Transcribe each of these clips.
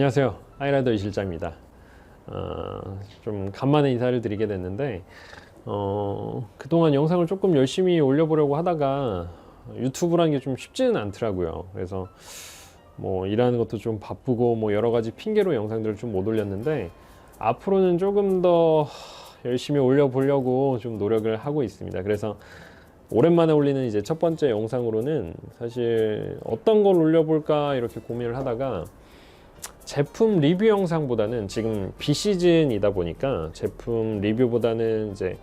안녕하세요. 하이라이더 이실장입니다. 좀 간만에 인사를 드리게 됐는데 그동안 영상을 조금 열심히 올려보려고 하다가 유튜브라는 게 좀 쉽지는 않더라고요. 그래서 뭐 일하는 것도 좀 바쁘고 뭐 여러 가지 핑계로 영상들을 좀 못 올렸는데 앞으로는 조금 더 열심히 올려보려고 좀 노력을 하고 있습니다. 그래서 오랜만에 올리는 이제 첫 번째 영상으로는 사실 어떤 걸 올려볼까 이렇게 고민을 하다가 제품 리뷰 영상보다는 지금 비시즌이다 보니까 제품 리뷰보다는 이제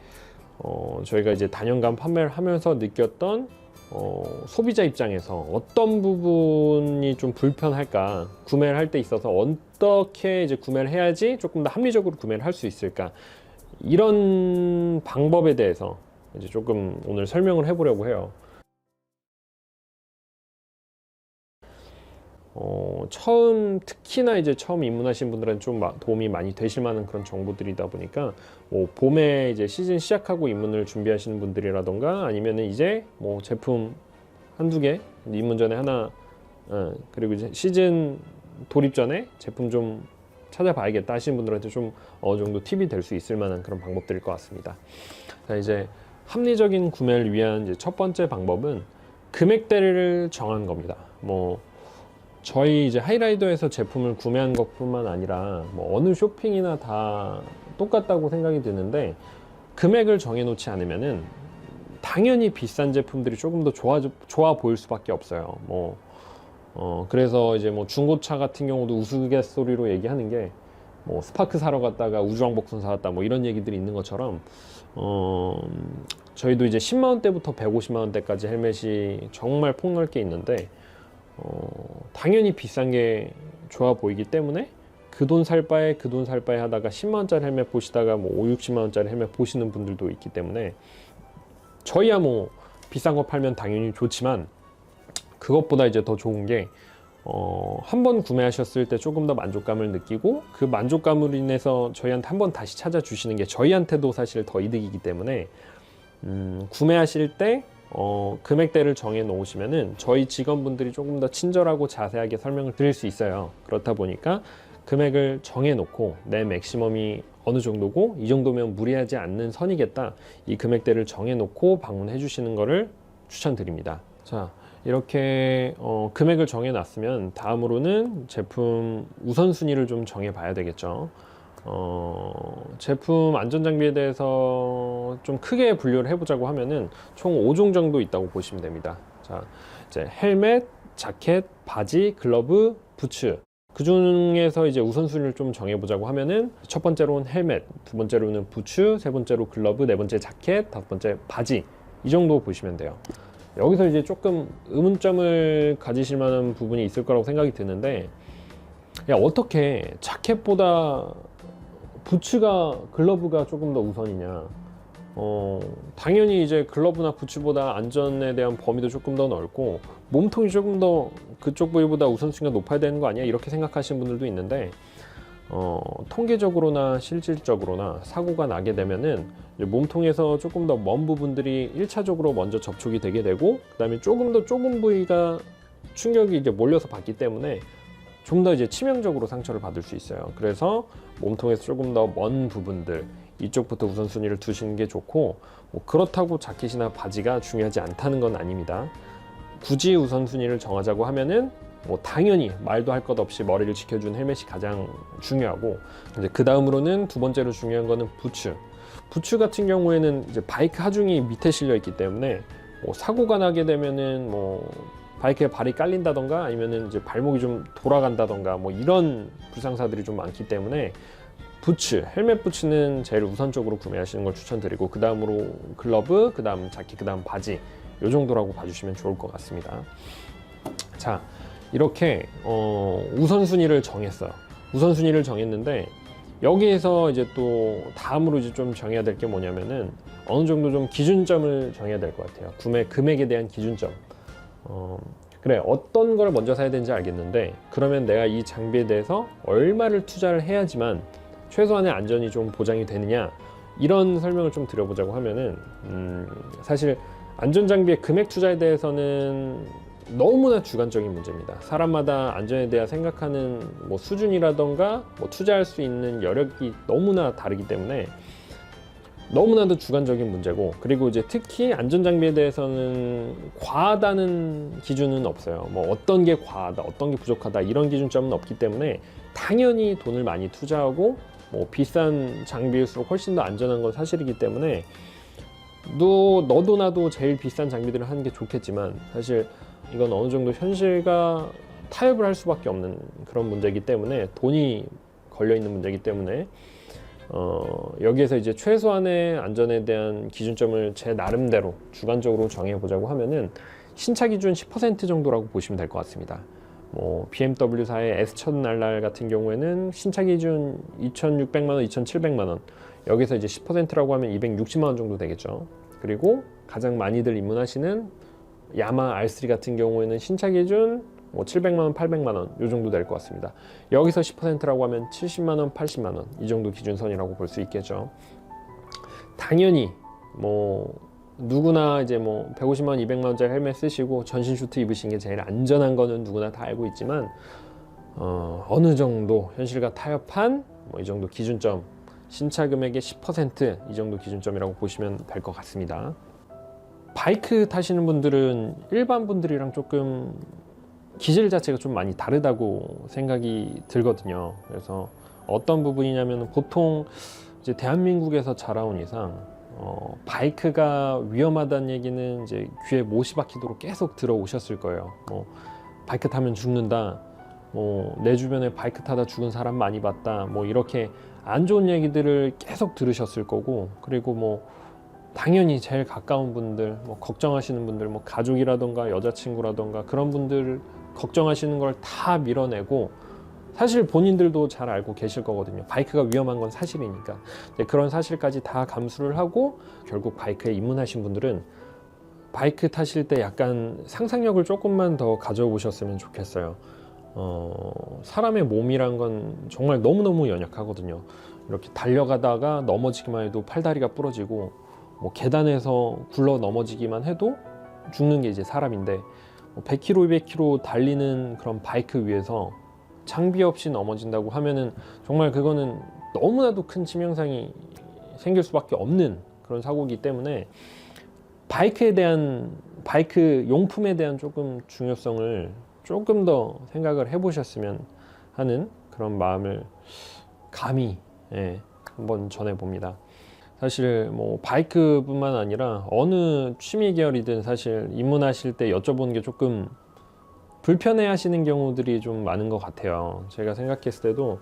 저희가 이제 단연간 판매를 하면서 느꼈던 소비자 입장에서 어떤 부분이 좀 불편할까, 구매를 할 때 있어서 어떻게 이제 구매를 해야지 조금 더 합리적으로 구매를 할 수 있을까, 이런 방법에 대해서 이제 조금 오늘 설명을 해보려고 해요. 특히나 이제 처음 입문하신 분들은 좀 도움이 많이 되실 만한 그런 정보들이다 보니까 뭐 봄에 이제 시즌 시작하고 입문을 준비하시는 분들이라던가 아니면은 이제 뭐 제품 한두 개 입문 전에 하나, 그리고 이제 시즌 돌입 전에 제품 좀 찾아봐야겠다 하시는 분들한테 좀 어느 정도 팁이 될 수 있을 만한 그런 방법들일 것 같습니다. 자, 이제 합리적인 구매를 위한 이제 첫 번째 방법은 금액대를 정하는 겁니다. 뭐 저희 이제 하이라이더에서 제품을 구매한 것뿐만 아니라 뭐 어느 쇼핑이나 다 똑같다고 생각이 드는데, 금액을 정해 놓지 않으면은 당연히 비싼 제품들이 조금 더 좋아 보일 수밖에 없어요. 그래서 이제 뭐 중고차 같은 경우도 우스갯소리로 얘기하는 게 뭐 스파크 사러 갔다가 우주왕복선 사왔다 뭐 이런 얘기들이 있는 것처럼 저희도 이제 10만 원대부터 150만 원대까지 헬멧이 정말 폭넓게 있는데 당연히 비싼 게 좋아 보이기 때문에 그 돈 살 바에 그 돈 살 바에 하다가 10만 원짜리 헬멧 보시다가 뭐 5, 60만 원짜리 헬멧 보시는 분들도 있기 때문에, 저희야 뭐 비싼 거 팔면 당연히 좋지만 그것보다 이제 더 좋은 게 한 번 구매하셨을 때 조금 더 만족감을 느끼고 그 만족감으로 인해서 저희한테 한 번 다시 찾아주시는 게 저희한테도 사실 더 이득이기 때문에 구매하실 때 금액대를 정해 놓으시면은 저희 직원분들이 조금 더 친절하고 자세하게 설명을 드릴 수 있어요. 그렇다 보니까 금액을 정해 놓고 내 맥시멈이 어느 정도고 이 정도면 무리하지 않는 선이겠다, 이 금액대를 정해 놓고 방문해 주시는 거를 추천드립니다. 자, 이렇게 금액을 정해 놨으면 다음으로는 제품 우선순위를 좀 정해 봐야 되겠죠. 제품 안전장비에 대해서 좀 크게 분류를 해보자고 하면은 총 5종 정도 있다고 보시면 됩니다. 자, 이제 헬멧, 자켓, 바지, 글러브, 부츠. 그 중에서 이제 우선순위를 좀 정해보자고 하면은 첫 번째로는 헬멧, 두 번째로는 부츠, 세 번째로 글러브, 네 번째 자켓, 다섯 번째 바지, 이 정도 보시면 돼요. 여기서 이제 조금 의문점을 가지실 만한 부분이 있을 거라고 생각이 드는데, 야, 어떻게 자켓보다 부츠가, 글러브가 조금 더 우선이냐? 당연히 이제 글러브나 부츠보다 안전에 대한 범위도 조금 더 넓고 몸통이 조금 더 그쪽 부위보다 우선순위가 높아야 되는 거 아니야? 이렇게 생각하시는 분들도 있는데, 통계적으로나 실질적으로나 사고가 나게 되면은 몸통에서 조금 더 먼 부분들이 1차적으로 먼저 접촉이 되게 되고, 그 다음에 조금 더 좁은 부위가 충격이 이제 몰려서 받기 때문에 좀 더 이제 치명적으로 상처를 받을 수 있어요. 그래서 몸통에서 조금 더 먼 부분들, 이쪽부터 우선순위를 두시는 게 좋고, 뭐 그렇다고 자켓이나 바지가 중요하지 않다는 건 아닙니다. 굳이 우선순위를 정하자고 하면은 뭐 당연히 말도 할 것 없이 머리를 지켜준 헬멧이 가장 중요하고, 이제 그 다음으로는 두 번째로 중요한 거는 부츠. 부츠 같은 경우에는 이제 바이크 하중이 밑에 실려 있기 때문에 뭐 사고가 나게 되면은 뭐 바이크에 발이 깔린다던가 아니면은 이제 발목이 좀 돌아간다던가 뭐 이런 불상사들이 좀 많기 때문에 부츠, 헬멧 부츠는 제일 우선적으로 구매하시는 걸 추천드리고, 그 다음으로 글러브, 그 다음 자켓, 그 다음 바지, 요 정도라고 봐주시면 좋을 것 같습니다. 자, 이렇게 우선순위를 정했어요. 우선순위를 정했는데 여기에서 이제 또 다음으로 이제 좀 정해야 될 게 뭐냐면은 어느 정도 좀 기준점을 정해야 될 것 같아요. 구매 금액에 대한 기준점. 그래, 어떤 걸 먼저 사야 되는지 알겠는데 그러면 내가 이 장비에 대해서 얼마를 투자를 해야지만 최소한의 안전이 좀 보장이 되느냐, 이런 설명을 좀 드려보자고 하면은 사실 안전장비의 금액 투자에 대해서는 너무나 주관적인 문제입니다. 사람마다 안전에 대해 생각하는 뭐 수준이라던가 뭐 투자할 수 있는 여력이 너무나 다르기 때문에 너무나도 주관적인 문제고, 그리고 이제 특히 안전장비에 대해서는 과하다는 기준은 없어요. 뭐 어떤 게 과하다, 어떤 게 부족하다 이런 기준점은 없기 때문에 당연히 돈을 많이 투자하고 뭐 비싼 장비일수록 훨씬 더 안전한 건 사실이기 때문에 너도 나도 제일 비싼 장비들을 하는 게 좋겠지만, 사실 이건 어느 정도 현실과 타협을 할 수밖에 없는 그런 문제이기 때문에, 돈이 걸려 있는 문제이기 때문에 여기에서 이제 최소한의 안전에 대한 기준점을 제 나름대로 주관적으로 정해 보자고 하면은 신차 기준 10% 정도라고 보시면 될 것 같습니다. 뭐 BMW사의 S1000RR 같은 경우에는 신차 기준 2,600만 원, 2,700만 원, 여기서 이제 10%라고 하면 260만 원 정도 되겠죠. 그리고 가장 많이들 입문하시는 야마 R3 같은 경우에는 신차 기준 뭐 700만 원, 800만 원 이 정도 될 것 같습니다. 여기서 10%라고 하면 70만 원, 80만 원 이 정도 기준선이라고 볼 수 있겠죠. 당연히 뭐 누구나 이제 뭐 150만 원, 200만 원짜리 헬멧 쓰시고 전신 슈트 입으신 게 제일 안전한 거는 누구나 다 알고 있지만 어느 정도 현실과 타협한 뭐 이 정도 기준점, 신차 금액의 10% 이 정도 기준점이라고 보시면 될 것 같습니다. 바이크 타시는 분들은 일반 분들이랑 조금 기질 자체가 좀 많이 다르다고 생각이 들거든요. 그래서 어떤 부분이냐면, 보통 이제 대한민국에서 자라온 이상 바이크가 위험하다는 얘기는 이제 귀에 못이 박히도록 계속 들어오셨을 거예요. 뭐 바이크 타면 죽는다, 뭐 내 주변에 바이크 타다 죽은 사람 많이 봤다, 뭐 이렇게 안 좋은 얘기들을 계속 들으셨을 거고, 그리고 뭐 당연히 제일 가까운 분들, 뭐 걱정하시는 분들, 뭐 가족이라던가 여자친구라던가 그런 분들 걱정하시는 걸 다 밀어내고, 사실 본인들도 잘 알고 계실 거거든요. 바이크가 위험한 건 사실이니까. 그런 사실까지 다 감수를 하고 결국 바이크에 입문하신 분들은 바이크 타실 때 약간 상상력을 조금만 더 가져보셨으면 좋겠어요. 사람의 몸이란 건 정말 너무너무 연약하거든요. 이렇게 달려가다가 넘어지기만 해도 팔다리가 부러지고, 뭐 계단에서 굴러 넘어지기만 해도 죽는 게 이제 사람인데, 100km, 200km 달리는 그런 바이크 위에서 장비 없이 넘어진다고 하면은 정말 그거는 너무나도 큰 치명상이 생길 수밖에 없는 그런 사고이기 때문에, 바이크 용품에 대한 조금 중요성을 조금 더 생각을 해보셨으면 하는 그런 마음을 감히 한번 전해봅니다. 사실 뭐 바이크뿐만 아니라 어느 취미 계열이든 사실 입문하실 때 여쭤보는 게 조금 불편해 하시는 경우들이 좀 많은 것 같아요. 제가 생각했을 때도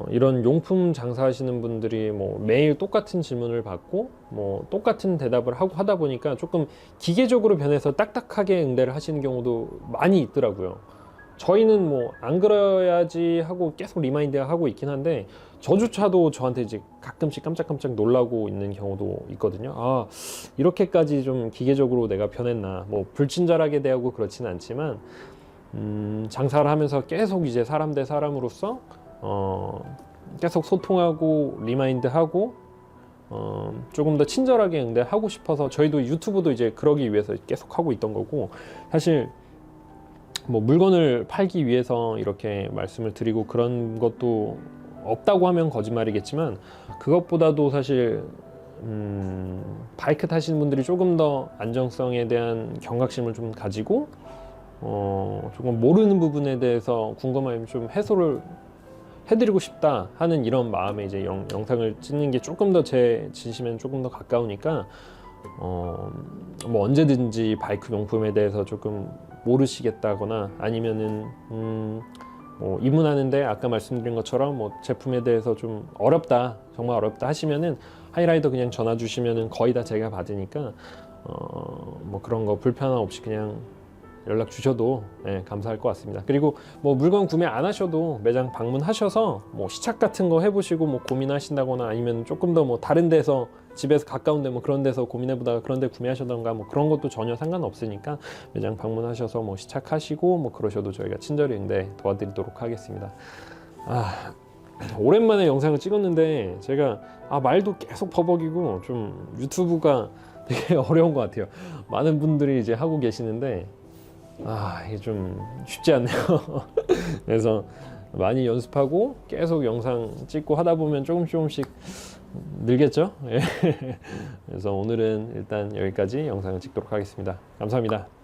이런 용품 장사하시는 분들이 뭐 매일 똑같은 질문을 받고 뭐 똑같은 대답을 하고 하다 보니까 조금 기계적으로 변해서 딱딱하게 응대를 하시는 경우도 많이 있더라고요. 저희는 뭐 안 그래야지 하고 계속 리마인드 하고 있긴 한데, 저조차도 저한테 이제 가끔씩 깜짝깜짝 놀라고 있는 경우도 있거든요. 아, 이렇게까지 좀 기계적으로 내가 변했나. 뭐 불친절하게 대하고 그렇지는 않지만 장사를 하면서 계속 이제 사람 대 사람으로서 계속 소통하고 리마인드하고 조금 더 친절하게 응대하고 싶어서 저희도 유튜브도 이제 그러기 위해서 계속 하고 있던 거고, 사실 뭐 물건을 팔기 위해서 이렇게 말씀을 드리고 그런 것도 없다고 하면 거짓말이겠지만, 그것보다도 사실 바이크 타시는 분들이 조금 더 안정성에 대한 경각심을 좀 가지고 조금 모르는 부분에 대해서 궁금하면 좀 해소를 해드리고 싶다 하는 이런 마음에 이제 영상을 찍는 게 조금 더 제 진심에는 조금 더 가까우니까 뭐 언제든지 바이크 용품에 대해서 조금 모르시겠다거나 아니면은 뭐 입문하는데 아까 말씀드린 것처럼 뭐 제품에 대해서 좀 어렵다, 정말 어렵다 하시면은 하이라이더 그냥 전화 주시면은 거의 다 제가 받으니까 뭐 그런 거 불편함 없이 그냥 연락 주셔도 감사할 것 같습니다. 그리고 뭐 물건 구매 안 하셔도 매장 방문하셔서 뭐 시착 같은 거 해보시고 뭐 고민하신다거나 아니면 조금 더 뭐 다른 데서 집에서 가까운데 뭐 그런 데서 고민해보다가 그런 데 구매하셔던가 뭐 그런 것도 전혀 상관없으니까 매장 방문하셔서 뭐 시착하시고 뭐 그러셔도 저희가 친절히 응대 도와드리도록 하겠습니다. 오랜만에 영상을 찍었는데 제가 말도 계속 버벅이고 좀 유튜브가 되게 어려운 것 같아요. 많은 분들이 이제 하고 계시는데 이게 좀 쉽지 않네요. 그래서 많이 연습하고 계속 영상 찍고 하다 보면 조금씩 늘겠죠. 예. 그래서 오늘은 일단 여기까지 영상을 찍도록 하겠습니다. 감사합니다.